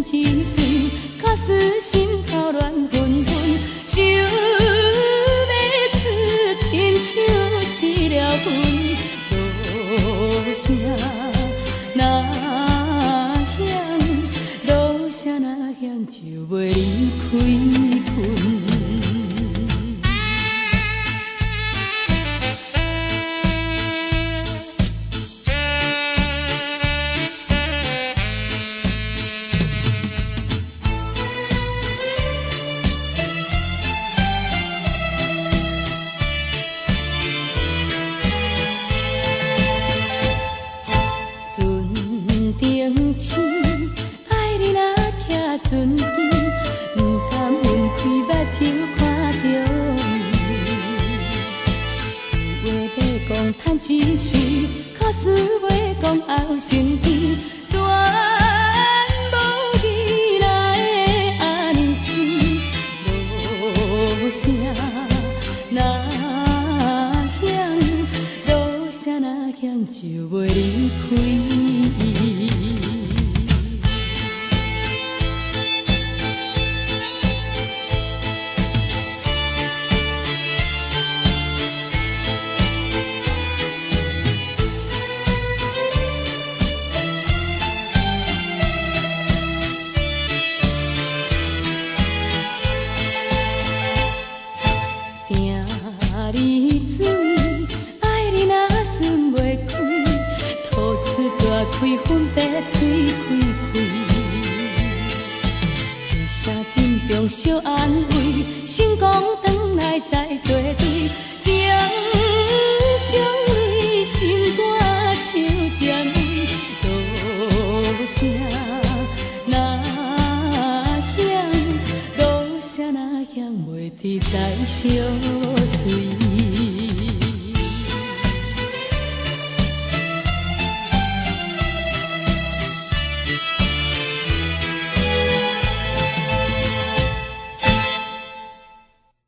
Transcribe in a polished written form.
趁一醉，假使心头乱纷纷，想要出，亲像失了魂。落声若响，落声若响，就袂离开阮。爱你若徛船边，不甘晕开目睭看着你。有话要讲趁一时，假使要讲后生天，全无意哪会安尼是落声若响，落声若响就袂离开。开分别水开开，一声紧张小安慰，成功转来再作对，情相随，心肝像针围，落声若响，落声若响，袂得再相随。